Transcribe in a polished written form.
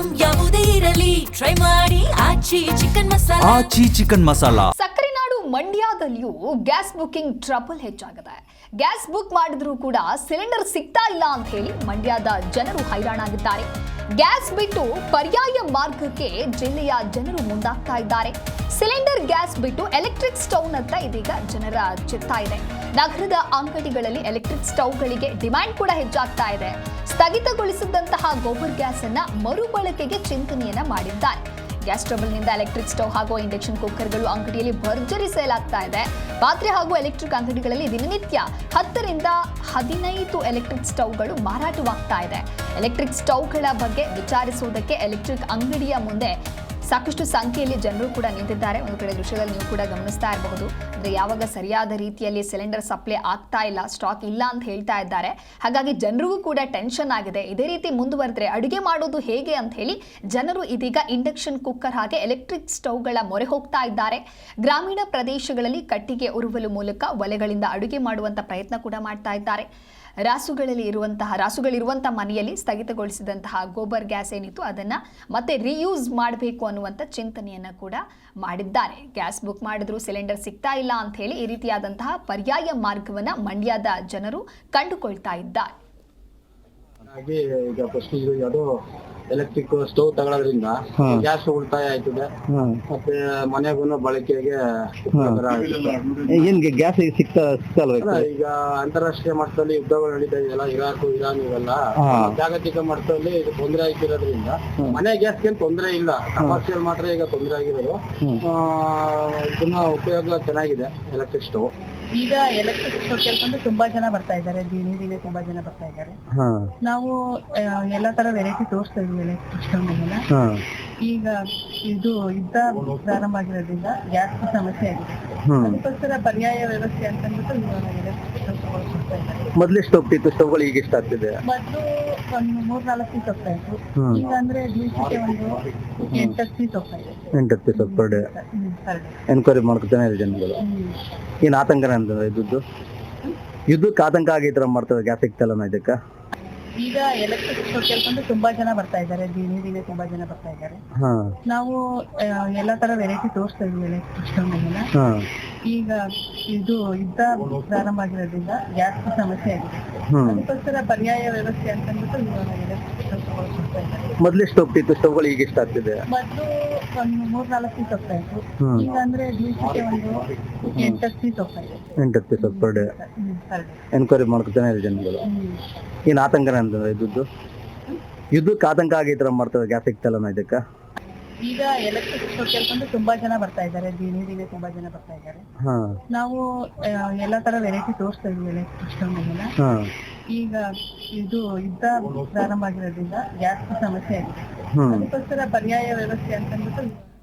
Item ಯಾವುದೇ ಇರಲಿ try ಮಾಡಿ ಆಚಿ ಚಿಕನ್ ಮಸಾಲಾ. ಸಕ್ಕರೆ ನಾಡು ಮಂಡ್ಯದಲ್ಲಿಯೂ ಗ್ಯಾಸ್ ಬುಕಿಂಗ್ ಟ್ರಬಲ್ ಹೆಚ್ಚಾಗಿದೆ. ಗ್ಯಾಸ್ ಬುಕ್ ಮಾಡಿದ್ರೂ ಕೂಡ ಸಿಲಿಂಡರ್ ಸಿಗ್ತಾ ಇಲ್ಲ ಅಂತ ಹೇಳಿ ಮಂಡ್ಯದ ಜನರು ಹೈರಾಣಾಗಿದ್ದಾರೆ. ಗ್ಯಾಸ್ ಬಿಟ್ಟು ಪರ್ಯಾಯ ಮಾರ್ಗಕ್ಕೆ ಜಿಲ್ಲೆಯ ಜನರು ಮುಂದಾಗ್ತಾ ಇದ್ದಾರೆ. ಸಿಲಿಂಡರ್ ಗ್ಯಾಸ್ ಬಿಟ್ಟು ಎಲೆಕ್ಟ್ರಿಕ್ ಸ್ಟವ್ನತ್ತ ಇದೀಗ ಜನರ ಚಿತ್ತ ಇದೆ. ನಗರದ ಅಂಗಡಿಗಳಲ್ಲಿ ಎಲೆಕ್ಟ್ರಿಕ್ ಸ್ಟವ್ಗಳಿಗೆ ಡಿಮ್ಯಾಂಡ್ ಕೂಡ ಹೆಚ್ಚಾಗ್ತಾ ಇದೆ. ಸ್ಥಗಿತಗೊಳಿಸಿದಂತಹ ಗೋಬರ್ ಗ್ಯಾಸ್ ಅನ್ನ ಮರುಬಳಕೆಗೆ ಚಿಂತನೆಯನ್ನ ಮಾಡಿದ್ದಾರೆ. ಗ್ಯಾಸ್ ಟ್ರಬಲ್ನಿಂದ ಎಲೆಕ್ಟ್ರಿಕ್ ಸ್ಟವ್ ಹಾಗೂ ಇಂಡಕ್ಷನ್ ಕುಕ್ಕರ್ಗಳು ಅಂಗಡಿಯಲ್ಲಿ ಭರ್ಜರಿ ಸೇಲ್ ಆಗ್ತಾ ಇದೆ. ಪಾತ್ರೆ ಹಾಗೂ ಎಲೆಕ್ಟ್ರಿಕ್ ಅಂಗಡಿಗಳಲ್ಲಿ ದಿನನಿತ್ಯ 10 ರಿಂದ 15 ಎಲೆಕ್ಟ್ರಿಕ್ ಸ್ಟವ್ಗಳು ಮಾರಾಟವಾಗ್ತಾ ಇದೆ. ಎಲೆಕ್ಟ್ರಿಕ್ ಸ್ಟವ್ಗಳ ಬಗ್ಗೆ ವಿಚಾರಿಸುವುದಕ್ಕೆ ಎಲೆಕ್ಟ್ರಿಕ್ ಅಂಗಡಿಯ ಮುಂದೆ ಸಾಕಷ್ಟು ಸಂಖ್ಯೆಯಲ್ಲಿ ಜನರು ಕೂಡ ನಿಂತಿದ್ದಾರೆ. ಒಂದು ಕಡೆ ದೃಶ್ಯದಲ್ಲಿ ನೀವು ಕೂಡ ಗಮನಿಸ್ತಾ ಇರಬಹುದು. ಅಂದರೆ ಯಾವಾಗ ಸರಿಯಾದ ರೀತಿಯಲ್ಲಿ ಸಿಲಿಂಡರ್ ಸಪ್ಲೈ ಆಗ್ತಾ ಇಲ್ಲ, ಸ್ಟಾಕ್ ಇಲ್ಲ ಅಂತ ಹೇಳ್ತಾ ಇದ್ದಾರೆ. ಹಾಗಾಗಿ ಜನರಿಗೂ ಕೂಡ ಟೆನ್ಷನ್ ಆಗಿದೆ. ಇದೇ ರೀತಿ ಮುಂದುವರೆದ್ರೆ ಅಡುಗೆ ಮಾಡೋದು ಹೇಗೆ ಅಂತ ಹೇಳಿ ಜನರು ಇದೀಗ ಇಂಡಕ್ಷನ್ ಕುಕ್ಕರ್ ಹಾಗೆ ಎಲೆಕ್ಟ್ರಿಕ್ ಸ್ಟವ್ಗಳ ಮೊರೆ ಹೋಗ್ತಾ ಇದ್ದಾರೆ. ಗ್ರಾಮೀಣ ಪ್ರದೇಶಗಳಲ್ಲಿ ಕಟ್ಟಿಗೆ ಉರುವಲು ಮೂಲಕ ಒಲೆಗಳಿಂದ ಅಡುಗೆ ಮಾಡುವಂತ ಪ್ರಯತ್ನ ಕೂಡ ಮಾಡ್ತಾ ಇದ್ದಾರೆ. ರಾಸುಗಳಿರುವಂತಹ ಮನೆಯಲ್ಲಿ ಸ್ಥಗಿತಗೊಳಿಸಿದಂತಹ ಗೋಬರ್ ಗ್ಯಾಸ್ ಏನಿತ್ತು ಅದನ್ನ ಮತ್ತೆ ರೀಯೂಸ್ ಮಾಡಬೇಕು ಅನ್ನುವಂಥ ಚಿಂತನೆಯನ್ನ ಕೂಡ ಮಾಡಿದ್ದಾರೆ. ಗ್ಯಾಸ್ ಬುಕ್ ಮಾಡಿದ್ರು ಸಿಲಿಂಡರ್ ಸಿಗ್ತಾ ಇಲ್ಲ ಅಂತ ಹೇಳಿ ಈ ರೀತಿಯಾದಂತಹ ಪರ್ಯಾಯ ಮಾರ್ಗವನ್ನ ಮಂಡ್ಯದ ಜನರು ಕಂಡುಕೊಳ್ತಾ ಇದ್ದಾರೆ. ಎಲೆಕ್ಟ್ರಿಕ್ ಸ್ಟವ್ ತಗೊಳ್ಳೋದ್ರಿಂದ ಗ್ಯಾಸ್ ಉಳಿತಾಯ ಆಯ್ತದೆ, ಮತ್ತೆ ಮನೆಗೂ ಬಳಕೆಗೆ ಗ್ಯಾಸ್ ಸಿಗ್ತಲ್ವ? ಈಗ ಅಂತಾರಾಷ್ಟ್ರೀಯ ಮಟ್ಟದಲ್ಲಿ ಯುದ್ಧಗಳು ನಡೀತಾ ಇದೆಯಲ್ಲ, ಇರಾಕ್ ಇರಾನ್ ಇವೆಲ್ಲ ಜಾಗತಿಕ ಮಟ್ಟದಲ್ಲಿ ಇದು ತೊಂದರೆ ಆಗ್ತಿರೋದ್ರಿಂದ ಮನೆ ಗ್ಯಾಸ್ಗೆ ತೊಂದರೆ ಇಲ್ಲ, ಕಮರ್ಷಿಯಲ್ ಮಾತ್ರ ಈಗ ತೊಂದರೆ ಆಗಿರೋದು. ಇದನ್ನ ಉಪಯೋಗ ಚೆನ್ನಾಗಿದೆ ಎಲೆಕ್ಟ್ರಿಕ್ ಸ್ಟವ್. ಈಗ ಎಲೆಕ್ಟ್ರಿಕ್ ಸ್ಟವ್ ಕೇಳ್ಕೊಂಡು ತುಂಬಾ ಜನ ಬರ್ತಾ ಇದ್ದಾರೆ, ದಿನೇ ತುಂಬಾ ಜನ ಬರ್ತಾ ಇದ್ದಾರೆ. ನಾವು ಎಲ್ಲಾ ತರ ವೆರೈಟಿ ತೋರಿಸ್ತಾ ಇದೀವಿ ಎಲೆಕ್ಟ್ರಿಕ್ ಸ್ಟವ್ ಮೇಲೆ. ಈಗ ಇದು ಯುದ್ಧ ಪ್ರಾರಂಭ ಆಗಿರೋದ್ರಿಂದ ಗ್ಯಾಸ್ ಸಮಸ್ಯೆ ಆಗಿದೆ. ಅದಕ್ಕೋಸ್ಕರ ಪರ್ಯಾಯ ವ್ಯವಸ್ಥೆ ಅಂತಂದ್ಬಿಟ್ಟು ಎಲೆಕ್ಟ್ರಿಕ್ ಸ್ಟವ್ ತಗೊಳ್ತಾ ಇದ್ದಾರೆ. ಮೊದ್ಲು ಸ್ಟವ್ ಇತ್ತು, ಸ್ಟವ್ಗಳು ಈಗ ಎಷ್ಟಾಗ್ತಿದೆ? ಮೊದ್ಲು ಒಂದು 3-4 ಪೀಸ್ ಹೋಗ್ತಾ ಇತ್ತು. ಈಗ ಅಂದ್ರೆ ದಿವಸಕ್ಕೆ ಒಂದು 8 ಪೀಸ್ ಹೋಗ್ತಾ ಇದೆ. 8 ಪೀಸ್ ಪರ್ ಡೇ ಎನ್ಕ್ವೈರಿ ಮಾಡ್ಕೊತಾನೆ ಇದೆ ಜನಗಳು. ಏನ್ ಆತಂಕನೇ ಅಂತಂದ್ರೆ ಯುದ್ಧಕ್ಕೆ ಆತಂಕ ಆಗಿದ್ರ ಮಾಡ್ತಾರೆ ಗ್ಯಾಸ್ ಸಿಗ್ತಲ್ಲ ಇದಕ್ಕ. ಈಗ ಎಲೆಕ್ಟ್ರಿಕ್ ಸ್ಟವ್ ಕೇಳ್ಕೊಂಡು ತುಂಬಾ ಜನ ಬರ್ತಾ ಇದ್ದಾರೆ, ದಿನೇ ತುಂಬಾ ಜನ ಬರ್ತಾ ಇದ್ದಾರೆ. ನಾವು ಎಲ್ಲಾ ತರ ವೆರೈಟಿ ತೋರಿಸ್ತಾ ಇದೀವಿ ಎಲೆಕ್ಟ್ರಿಕ್ ಸ್ಟವ್ ಮೇಲೆ. ಈಗ ಇದು ಯುದ್ಧ ಪ್ರಾರಂಭ ಆಗಿರೋದ್ರಿಂದ ಗ್ಯಾಸ್ ಸಮಸ್ಯೆ ಆಗಿದೆ. ಅದಕ್ಕೋಸ್ಕರ ಪರ್ಯಾಯ ವ್ಯವಸ್ಥೆ ಅಂತಂದ್ಬಿಟ್ಟು ಎಲೆಕ್ಟ್ರಿಕ್ ಸ್ಟವ್ ತಗೊಳ್ತಾ ಇದ್ದಾರೆ. ಮೊದ್ಲು ಸ್ಟವ್ ಇತ್ತು, ಸ್ಟವ್ಗಳು ಈಗ ಎಷ್ಟಾಗ್ತಿದೆ? ಮೊದ್ಲು ಒಂದು 3-4 ಪೀಸ್ ಹೋಗ್ತಾ ಇತ್ತು. ಈಗ ಅಂದ್ರೆ ದಿವಸಕ್ಕೆ ಒಂದು 8 ಪೀಸ್ ಹೋಗ್ತಾ ಇದೆ. 8 ಪೀಸ್ ಪರ್ ಡೇ ಎನ್ಕ್ವೈರಿ ಮಾಡ್ಕೊತಾನೆ ಇದೆ ಜನಗಳು. ಏನ್ ಆತಂಕನೇ ಅಂತಂದ್ರೆ ಯುದ್ಧಕ್ಕೆ ಆತಂಕ ಆಗಿದ್ರ ಮಾಡ್ತಾರೆ ಗ್ಯಾಸ್ ಸಿಗ್ತಲ್ಲ ಇದಕ್ಕ. ಈಗ ಎಲೆಕ್ಟ್ರಿಕ್ ಸ್ಟವ್ ಕೇಳ್ಕೊಂಡು ತುಂಬಾ ಜನ ಬರ್ತಾ ಇದ್ದಾರೆ, ದಿನೇ ತುಂಬಾ ಜನ ಬರ್ತಾ ಇದ್ದಾರೆ. ನಾವು ಎಲ್ಲಾ ತರ ವೆರೈಟಿ ತೋರಿಸ್ತಾ ಇದೀವಿ ಎಲೆಕ್ಟ್ರಿಕ್ ಸ್ಟವ್ ಮೇಲೆ. ಈಗ ಇದು ಯುದ್ಧ ಪ್ರಾರಂಭ ಆಗಿರೋದ್ರಿಂದ ಗ್ಯಾಸ್ ಸಮಸ್ಯೆ ಆಗಿದೆ. ಅದಕ್ಕೋಸ್ಕರ ಪರ್ಯಾಯ ವ್ಯವಸ್ಥೆ ಅಂತಂದ್ಬಿಟ್ಟು